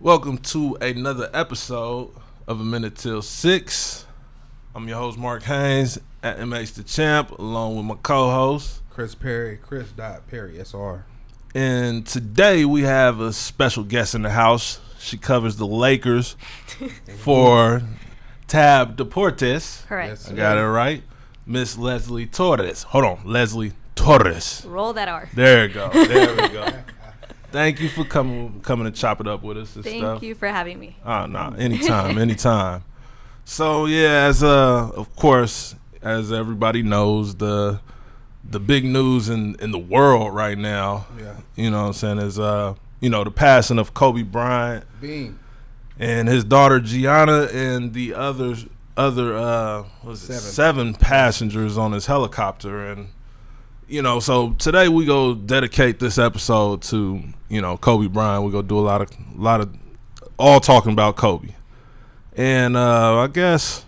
Welcome to another episode of A Minute Till 6. I'm your host, Mark Haynes, at MH the Champ, along with my co-host, Chris Perry, Chris.Perry, SR. And today we have a special guest in the house. She covers the Lakers for Tab Deportes. Correct. Yes, I got it right. Miss Leslie Torres. Hold on, Leslie Torres. Roll that R. There we go. There we go. Thank you for coming to chop it up with us and stuff. Thank you for having me. Oh, no, anytime. So, yeah, of course, as everybody knows, the big news in the world right now, you know what I'm saying, is, the passing of Kobe Bryant. Bean. And his daughter, Gianna, and the other seven passengers on his helicopter. And, so today we go dedicate this episode to, Kobe Bryant. We go do a lot of all talking about Kobe. And I guess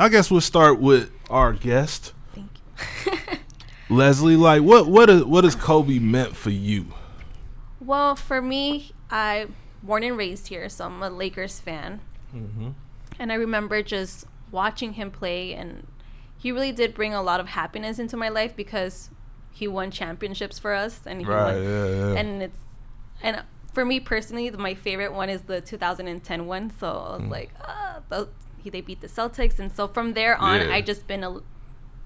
we'll start with our guest. Thank you. Leslie, like what has Kobe meant for you? Well, for me, I born and raised here, so I'm a Lakers fan. Mm-hmm. And I remember just watching him play, and he really did bring a lot of happiness into my life because he won championships for us, and he Right, won, yeah. And for me personally, my favorite one is the 2010 one. So I was like, they beat the Celtics, and so from there on, I just been a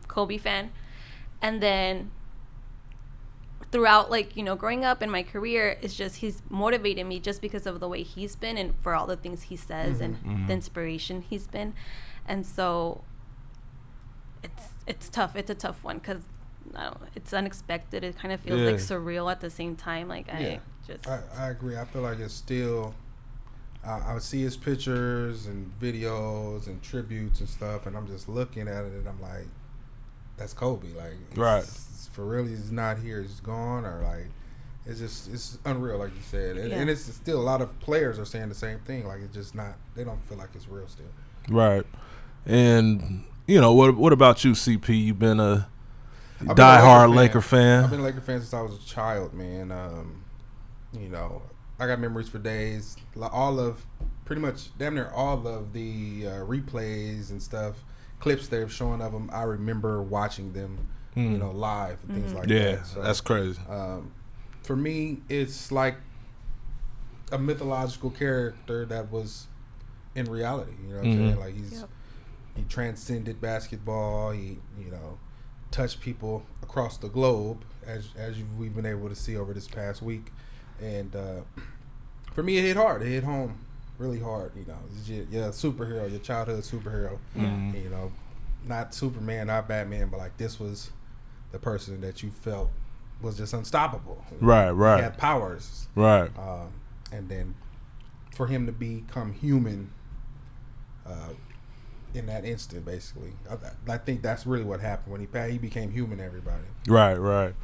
Kobe fan. And then throughout, growing up in my career, it's just he's motivated me just because of the way he's been and for all the things he says and the inspiration he's been. And so it's tough. It's a tough one because it's unexpected. It kind of feels like surreal at the same time. I agree. I feel like it's still. I would see his pictures and videos and tributes and stuff, and I'm just looking at it and I'm like, that's Kobe. It's for real, he's not here. He's gone, or it's unreal, like you said. And it's still a lot of players are saying the same thing. Like it's just not. They don't feel like it's real still. Right. And what about you, CP? You've been a diehard Laker fan. I've been a Laker fan since I was a child, man. I got memories for days. Pretty much damn near all of the replays and stuff, clips they're showing of them. I remember watching them, live and things like that. Yeah, so, that's crazy. For me, it's like a mythological character that was in reality. You know what I'm saying? Like he transcended basketball. He touched people across the globe, as we've been able to see over this past week. And for me, it hit hard. It hit home really hard. It's your superhero, your childhood superhero. Not Superman, not Batman, but this was the person that you felt was just unstoppable. Right. He had powers. Right. And then for him to become human in that instant, basically, I think that's really what happened when he became human. Everybody. Right.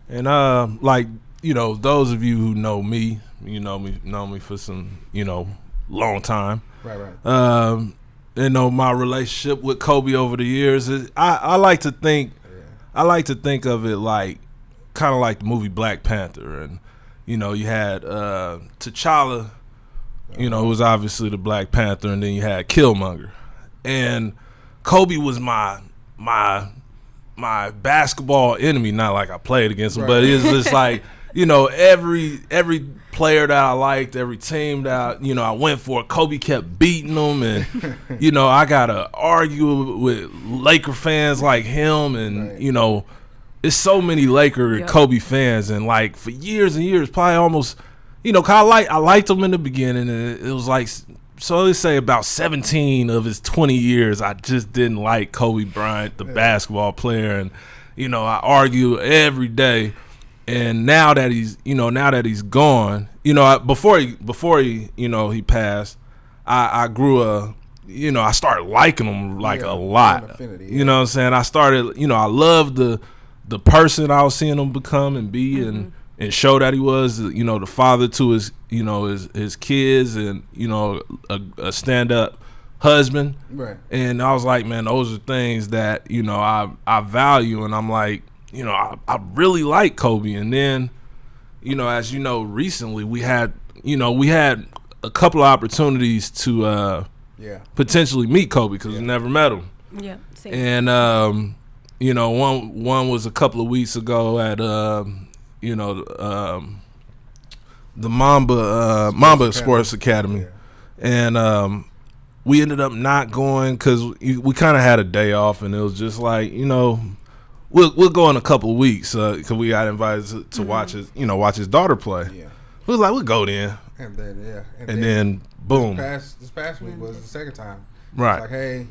And those of you who know me, know me for some long time. Right. My relationship with Kobe over the years is I like to think of it like kind of like the movie Black Panther, and you had T'Challa, who was obviously the Black Panther, and then you had Killmonger, and Kobe was my basketball enemy. Not like I played against him, but it's just like every player that I liked, every team that I went for, Kobe kept beating them, and I gotta argue with Laker fans like him, and it's so many Laker Kobe fans, and for years and years, probably almost, I liked him in the beginning, and it was so let's say about 17 of his 20 years, I just didn't like Kobe Bryant, the basketball player, and I argue every day. And now that he's gone, before he passed, I grew I started liking him a lot. Affinity, You know what I'm saying? I started, I loved the person I was seeing him become and be, and show that he was, the father to his, his kids, and a stand-up husband. Right. And I was like, man, those are things that I value, and I'm like, I really like Kobe. And then, as recently we had a couple of opportunities to potentially meet Kobe because we never met him. Yeah, same. And you know, one was a couple of weeks ago at the Mamba Sports Academy. And we ended up not going because we kind of had a day off, and it was just like, you know, we'll go in a couple of weeks because we got invited to watch his daughter play. Yeah. We was like, we'll go then. And then and then boom. This past week was the second time. Right. It's like, hey,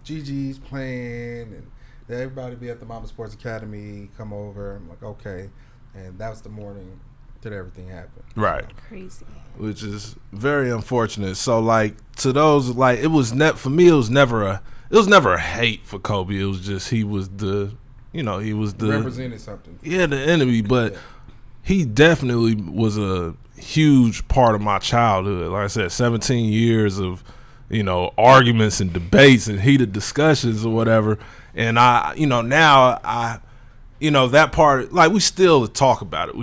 Gigi's playing, and everybody be at the Mamba Sports Academy. Come over. I'm like, okay. And that was the morning that everything happened. Right. Crazy. Which is very unfortunate. So like to those, like it was for me, it was never a hate for Kobe. It was just he was the represented something. Yeah, the enemy, but he definitely was a huge part of my childhood. Like I said, 17 years of, you know, arguments and debates and heated discussions or whatever. And now that part, like we still talk about it.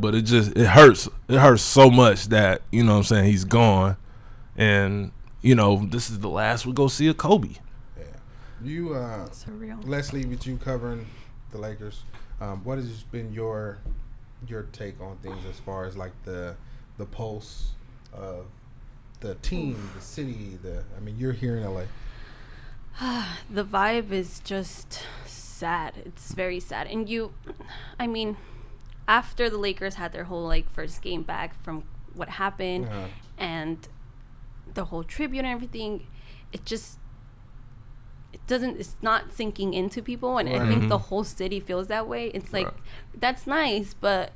But it hurts. It hurts so much that, you know what I'm saying, he's gone. And, you know, this is the last we go see a Kobe. Yeah. You, surreal. Leslie, with you covering the Lakers, what has been your take on things as far as like the pulse of the team, the city, you're here in LA. The vibe is just sad. It's very sad. And after the Lakers had their whole like first game back from what happened and the whole tribute and everything, it's not sinking into people, and I think the whole city feels that way. It's like that's nice, but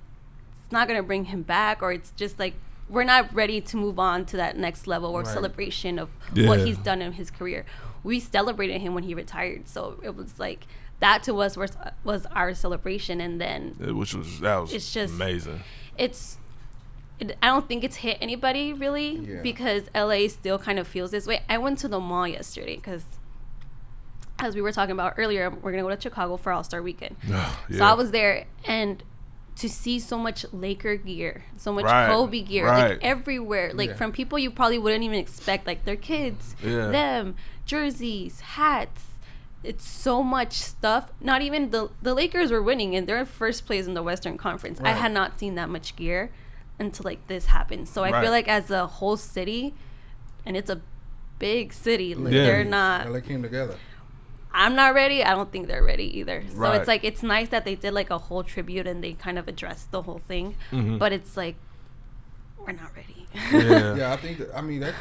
it's not gonna bring him back, or it's just like we're not ready to move on to that next level or celebration of what he's done in his career. We celebrated him when he retired, so it was like that to us was our celebration, and then that was it's just amazing. I don't think it's hit anybody really because LA still kind of feels this way. I went to the mall yesterday because, as we were talking about earlier, we're gonna go to Chicago for All-Star Weekend. So I was there, and to see so much Laker gear, so much Kobe gear, like everywhere, like from people you probably wouldn't even expect, like their kids, them, jerseys, hats. It's so much stuff. Not even the Lakers were winning, and they're in first place in the Western Conference. I had not seen that much gear until like this happened. So I feel like as a whole city, and it's a big city, like they're not. They came together. I'm not ready. I don't think they're ready either. So it's like, it's nice that they did like a whole tribute and they kind of addressed the whole thing. But it's like, we're not ready. I think that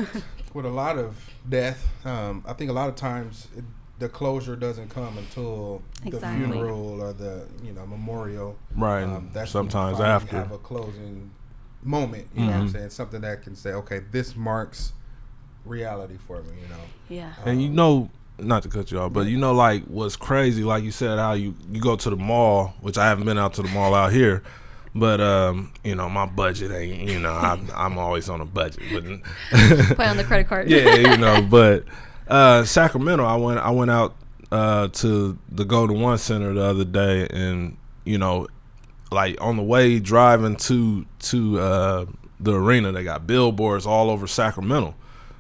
with a lot of death, I think a lot of times the closure doesn't come until the funeral or the memorial. That's sometimes when you after have a closing moment. You know what I'm saying? Something that can say, okay, this marks reality for me. And not to cut you off, but like what's crazy, like you said, how you go to the mall, which I haven't been out to the mall out here, but my budget ain't, I'm always on a budget, but play on the credit card. But Sacramento, I went out to the Golden One Center the other day, and like on the way driving to the arena, they got billboards all over Sacramento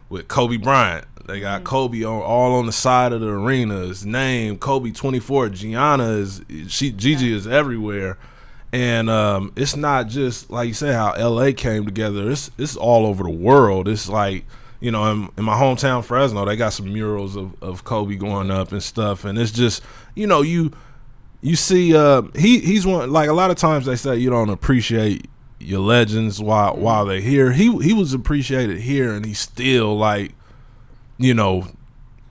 with Kobe Bryant. They got Kobe all on the side of the arena. His name, Kobe 24. Gigi is everywhere. And it's not just, like you said, how LA came together. It's all over the world. It's like, in my hometown, Fresno, they got some murals of Kobe going up and stuff. And it's just, you see, he's one, like a lot of times they say you don't appreciate your legends while they're here. He was appreciated here, and he's still like, even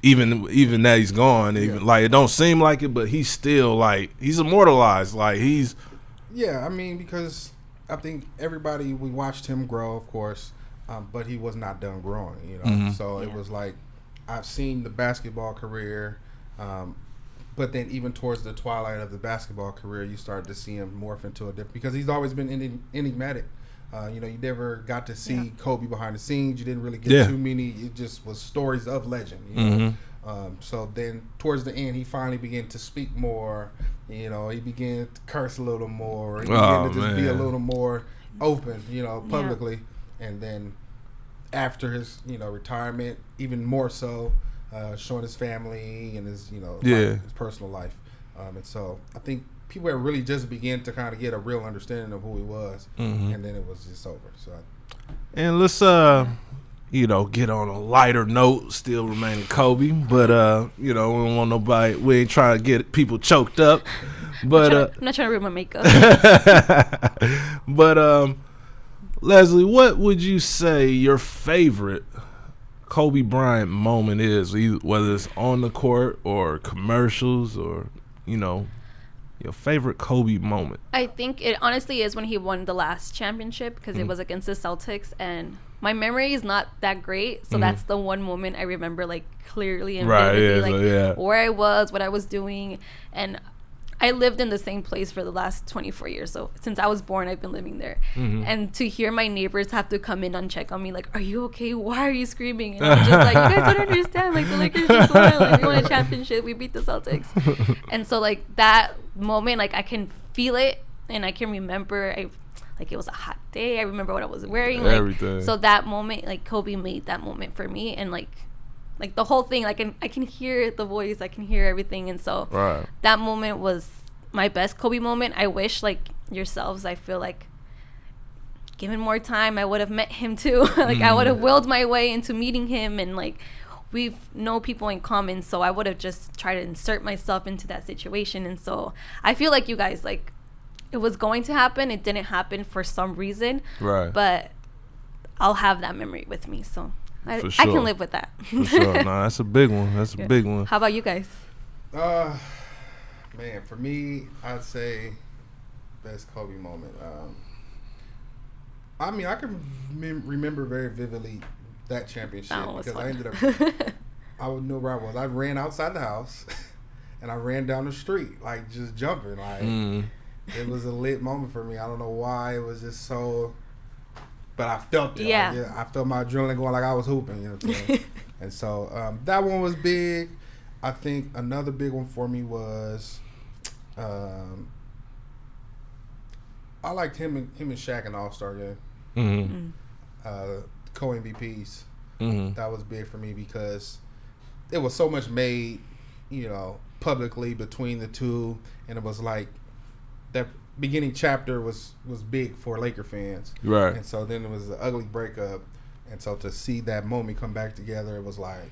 that he's gone, even like it don't seem like it, but he's still like he's immortalized. Like he's because I think we watched him grow, of course, but he was not done growing, So it was like I've seen the basketball career, but then even towards the twilight of the basketball career, you start to see him morph into a different, because he's always been enigmatic. You never got to see Kobe behind the scenes. You didn't really get too many. It just was stories of legend. So then towards the end, he finally began to speak more. He began to curse a little more. He began to just be a little more open, publicly. and then after his retirement, even more so, showing his family and his his personal life, and so I think people have really just began to kind of get a real understanding of who he was, and then it was just over. So, and let's get on a lighter note, still remaining Kobe, but we don't want nobody. We ain't trying to get people choked up, but I'm not trying to ruin my makeup. But Leslie, what would you say your favorite Kobe Bryant moment is, whether it's on the court or commercials or your favorite Kobe moment? I think it honestly is when he won the last championship, because it was against the Celtics, and my memory is not that great, so that's the one moment I remember like clearly and vividly, where I was, what I was doing, and I lived in the same place for the last 24 years. So since I was born, I've been living there. And to hear my neighbors have to come in and check on me, like, are you okay? Why are you screaming? And I'm just like, you guys don't understand. Like, the Lakers just won. Like, we won a championship. We beat the Celtics. And so, like, that moment, like, I can feel it and I can remember. Like, it was a hot day. I remember what I was wearing. Like, everything. So that moment, like, Kobe made that moment for me. And, like the whole thing, like, I can hear the voice, I can hear everything, and so that moment was my best Kobe moment. I wish, like yourselves, I feel like given more time, I would have met him too. Like I would have willed my way into meeting him, and like we know people in common, so I would have just tried to insert myself into that situation. And so I feel like you guys, like, it was going to happen, it didn't happen for some reason, but I'll have that memory with me, so I can live with that. For sure. No, that's a big one. That's a big one. How about you guys? Man, for me, I'd say best Kobe moment. I mean, I can remember very vividly that championship because I ended up. I knew where I was. I ran outside the house, and I ran down the street, like just jumping. Like it was a lit moment for me. I don't know why. It was just so. But I felt it. Yeah. Like, I felt my adrenaline going like I was hooping. You know what I'm saying? And so that one was big. I think another big one for me was I liked him and Shaq in the All-Star game. Co-MVPs. That was big for me because it was so much made, publicly between the two, and it was like that beginning chapter was big for Laker fans, right? And so then it was the ugly breakup, and so to see that moment come back together, it was like,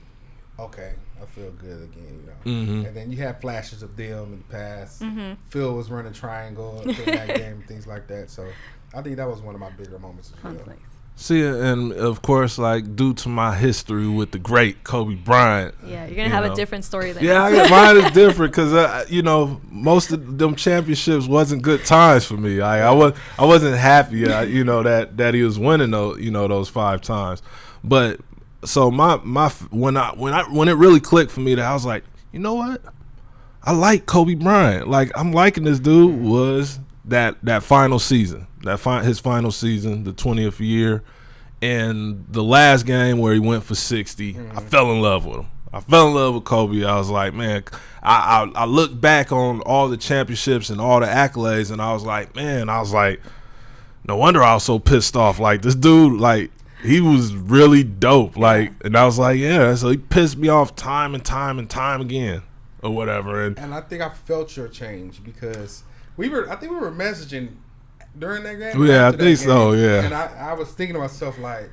okay, I feel good again, And then you have flashes of them in the past. Phil was running triangle in that game, things like that. So I think that was one of my bigger moments as well. See, and of course, like, due to my history with the great Kobe Bryant. Yeah, you're going to have a different story than mine is different because, most of them championships wasn't good times for me. I wasn't happy, that he was winning those 5 times. But so when it really clicked for me, that I was like, you know what? I like Kobe Bryant. Like, I'm liking this dude was that final season. His final season, the 20th year, and the last game where he went for 60, I fell in love with him. I fell in love with Kobe. I was like, man, I look back on all the championships and all the accolades, and I was like, no wonder I was so pissed off. Like, this dude, like, he was really dope. Like, and I was like, yeah, so he pissed me off time and time and time again or whatever. And I think I felt your change because I think we were messaging during that game. Yeah, I think so, yeah. And I was thinking to myself, like,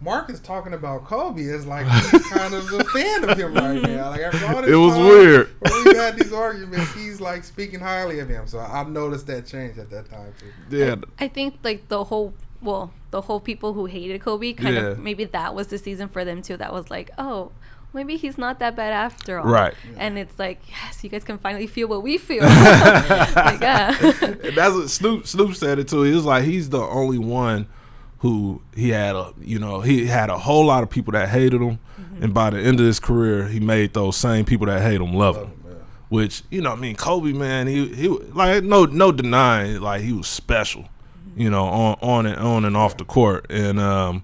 Mark is talking about Kobe as like he's kind of a fan of him right now. Like, after all this it was time, weird. When we had these arguments, he's like speaking highly of him. So I noticed that change at that time too. Yeah, I think like the whole people who hated Kobe kind of, maybe that was the season for them too. That was like, oh, maybe he's not that bad after all. Right. And it's like, yes, you guys can finally feel what we feel. Like, that's what Snoop said it too. He was like, he's the only one who he had a whole lot of people that hated him, and by the end of his career, he made those same people that hate him love him. Which, Kobe, man, he like no denying, like, he was special, on and off the court. And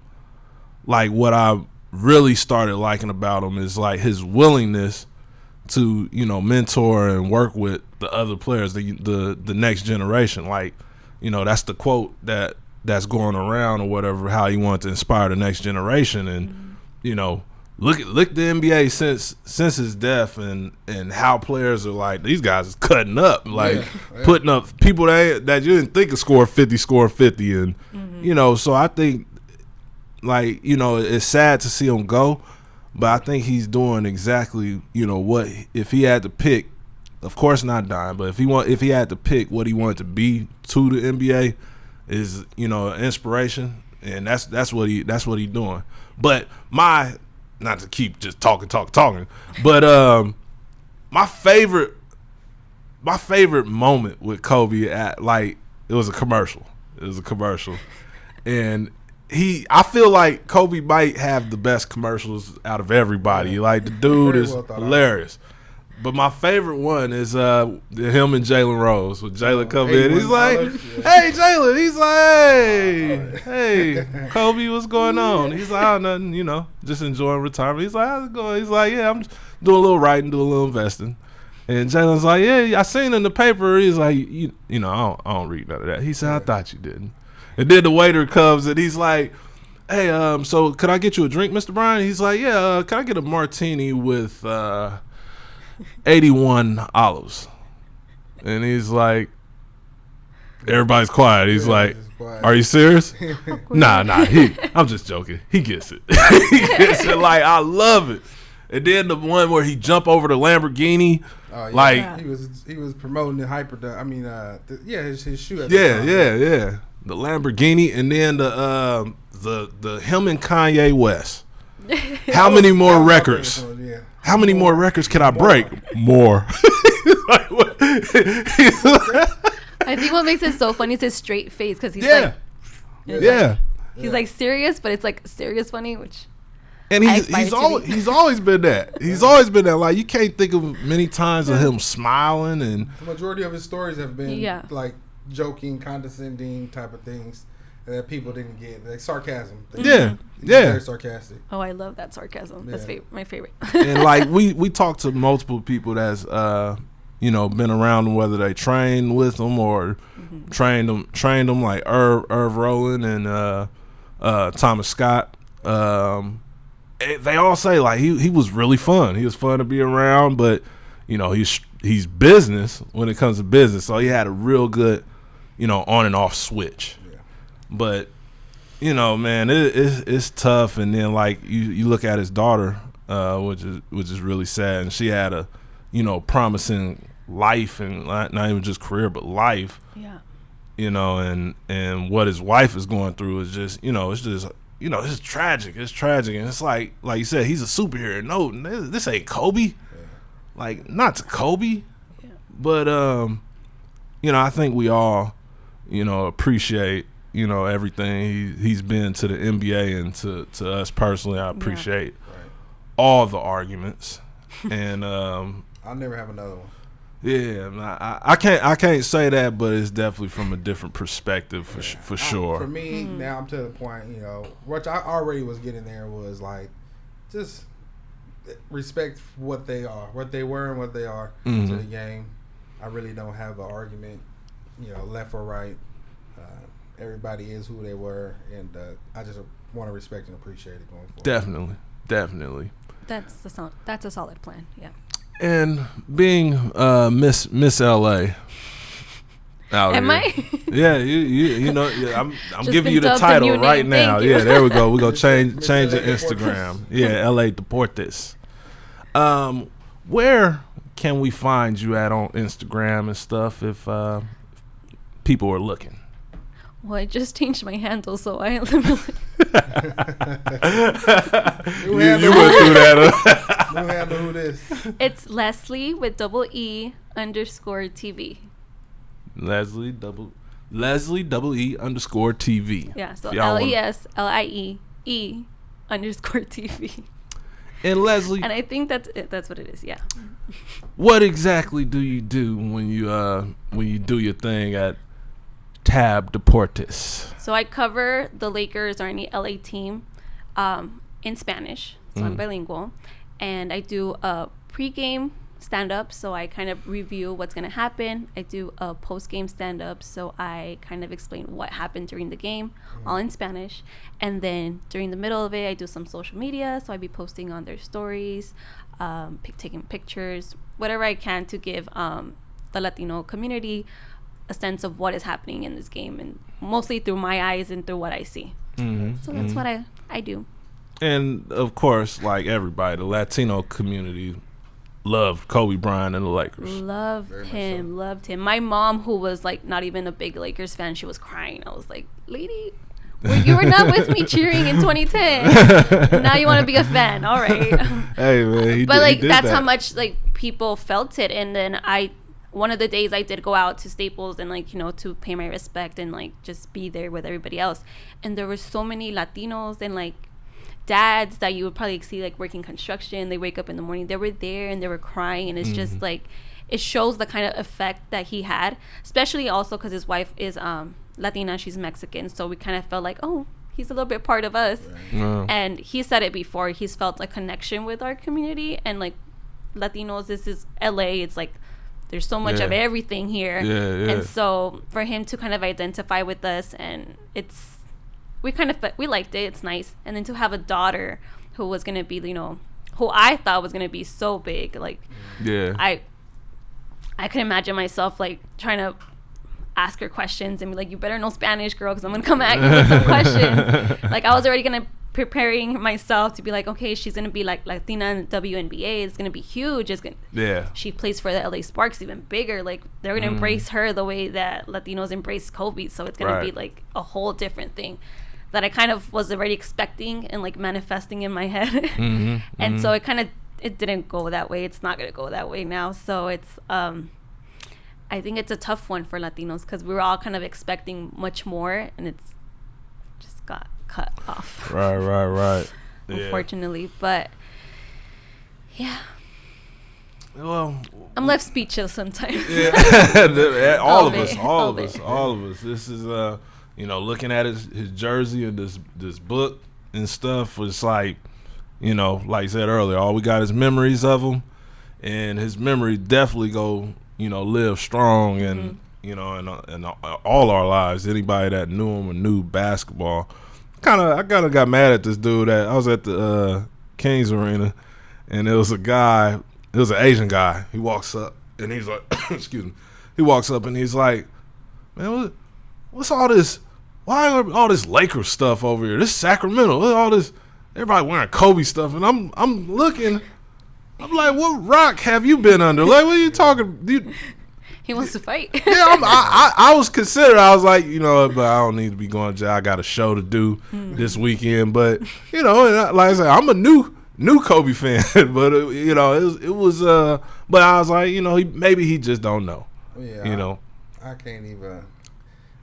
like, what I really started liking about him is like his willingness to mentor and work with the other players, the next generation. Like, that's the quote that that's going around or whatever, how he wanted to inspire the next generation. And you know, look the NBA since his death, and how players are like, these guys is cutting up, like putting up people that you didn't think could score 50, and you know. So I think, like, you know, it's sad to see him go, but I think he's doing exactly, you know, what if he had to pick. Of course, not dying, but if he had to pick what he wanted to be to the NBA, is, you know, inspiration, and that's what he doing. But not to keep just talking, but my favorite moment with Kobe it was a commercial. And I feel like Kobe might have the best commercials out of everybody. Like, the dude is hilarious. But my favorite one is him and Jalen Rose. When Jalen come in, he's like, "Hey, Jalen." He's like, "Hey, Kobe, what's going on?" He's like, "Oh, nothing, you know, just enjoying retirement." He's like, "How's it going?" He's like, "Yeah, I'm just doing a little writing, doing a little investing." And Jalen's like, "Yeah, I seen in the paper." He's like, "You know, I don't read none of that." He said, "I thought you didn't." And then the waiter comes and he's like, "Hey, so could I get you a drink, Mr. Bryan?" He's like, "Yeah, can I get a martini with 81 olives?" And he's like, everybody's quiet. He's like, "Are you serious?" Nah, I'm just joking. He gets it. Like, I love it. And then the one where he jumped over the Lamborghini, he was promoting the his shoe. Yeah, the Lamborghini, and then the him and Kanye West. How many more records? How many more records can I break? More. I think what makes it so funny is his straight face, because he's he's like serious, but it's like serious funny, which. And he's always been that. He's always been that. Like, you can't think of many times of him smiling, and the majority of his stories have been like joking, condescending type of things that people didn't get, like sarcasm. Very sarcastic. Oh, I love that sarcasm. That's my favorite. And like we talked to multiple people that's you know, been around them, whether they trained with them or trained them like Irv Rowland and Thomas Scott. They all say like he was really fun. He was fun to be around, but you know, he's business when it comes to business. So he had a real good, you know, on and off switch. Yeah. But you know, man, it's tough. And then like you look at his daughter, which is really sad, and she had a, you know, promising life, and not even just career but life. Yeah. You know, and what his wife is going through is just, you know, it's just. You know, it's tragic. It's tragic, and it's like you said, he's a superhero. No, this ain't Kobe. Yeah. Like, not to Kobe, but you know, I think we all, you know, appreciate, you know, everything he's been to the NBA, and to us personally, I appreciate all the arguments, and I'll never have another one. Yeah, I can't say that, but it's definitely from a different perspective for sure. For me, now I'm to the point, you know, which I already was getting there, was like just respect what they are, what they were, and what they are to the game. I really don't have an argument, you know, left or right. Everybody is who they were, and I just want to respect and appreciate it going forward. Definitely. That's a solid plan. Yeah. And being Miss LA out Am here. I? Yeah, you know, I'm giving you the title right now. Yeah, there we go. We're gonna change the Instagram. Yeah, LA Deportes. Where can we find you at on Instagram and stuff if people are looking? Well, I just changed my handle, so I you went through that. New handle, who this? It's Leslie with _E_TV. Leslie _E_TV. Yeah, so LESLIE_TV. And Leslie, and I think that's what it is. Yeah. What exactly do you do when you do your thing at Tab Deportes? So I cover the Lakers or any LA team in Spanish, so I'm bilingual, and I do a pregame stand-up, so I kind of review what's going to happen. I do a post-game stand-up, so I kind of explain what happened during the game, all in Spanish. And then during the middle of it, I do some social media, so I'd be posting on their stories, taking pictures, whatever I can to give the Latino community a sense of what is happening in this game, and mostly through my eyes and through what I see. So that's what I do. And of course, like everybody, the Latino community loved Kobe Bryant and the Lakers. Loved him. My mom, who was like not even a big Lakers fan, she was crying. I was like, lady, you were not with me cheering in 2010. Now you want to be a fan. All right. Hey, man. But like that's how much like people felt it. And then one of the days I did go out to Staples and like, to pay my respect and like just be there with everybody else. And there were so many Latinos and like dads that you would probably see like working construction. They wake up in the morning, they were there and they were crying, and it's just like it shows the kind of effect that he had, especially also because his wife is Latina, she's Mexican, so we kind of felt like, oh, he's a little bit part of us. And he said it before, he's felt a connection with our community, and like Latinos, this is LA, it's like there's so much of everything here. And so for him to kind of identify with us, and we liked it. It's nice. And then to have a daughter who was going to be, who I thought was going to be so big. Like, I could imagine myself, like, trying to ask her questions and be like, you better know Spanish, girl, because I'm going to come at you with some questions. Like, I was already going to preparing myself to be like, okay, she's going to be, like, Latina in WNBA. It's going to be huge. She plays for the LA Sparks, even bigger. Like, they're going to embrace her the way that Latinos embrace Kobe. So it's going to be, like, a whole different thing that I kind of was already expecting and like manifesting in my head. And so it didn't go that way. It's not going to go that way now. So it's, I think it's a tough one for Latinos because we were all kind of expecting much more, and it's just got cut off. Right. Unfortunately. But yeah. Well, I'm left speechless sometimes. all of us. This is, looking at his jersey and this book and stuff, was like, like I said earlier, all we got is memories of him, and his memory definitely go, live strong and, in all our lives. Anybody that knew him or knew basketball, I kind of got mad at this dude. I was at the Kings Arena, and there was an Asian guy. He walks up and he's like, excuse me. He walks up and he's like, man, what's all this? Why are all this Lakers stuff over here? This Sacramento, look at all this, everybody wearing Kobe stuff, and I'm looking, I'm like, what rock have you been under? Like, what are you talking? He wants to fight. Yeah, I was considered. I was like, but I don't need to be going to jail. I got a show to do this weekend. But and like I said, I'm a new Kobe fan. But it was. But I was like, maybe he just don't know. Yeah, I can't even.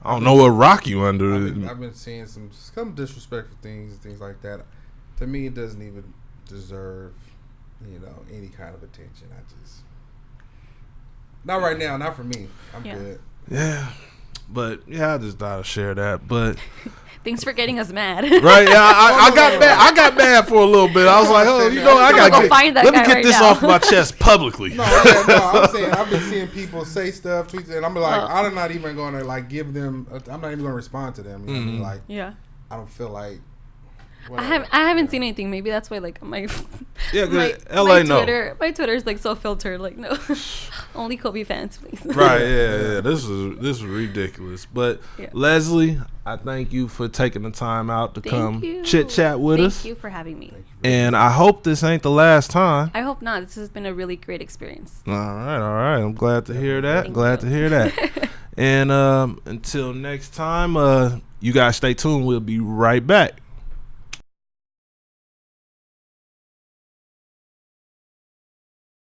I don't know what rock you under. I've been seeing some disrespectful things and things like that. To me, it doesn't even deserve, any kind of attention. Not right now, not for me. I'm good. Yeah, but I just thought I'd share that. But thanks for getting us mad. Right? Yeah, I got mad. I got mad for a little bit. I was like, I gotta find that. Let me guy get right this now. off my chest publicly. I'm saying I've been seeing people say stuff, tweets, and I'm like, I'm not even going to like give them. I'm not even going to respond to them. Like, I don't feel like. Whatever. I haven't seen anything. Maybe that's why like my LA my Twitter's like so filtered. Like no, only Kobe fans, please. Right? Yeah. This is ridiculous. But Leslie, I thank you for taking the time out to come chit chat with us. Thank you for having me. And I hope this ain't the last time. I hope not. This has been a really great experience. All right. I'm glad to hear that. To hear that. And until next time, you guys stay tuned. We'll be right back.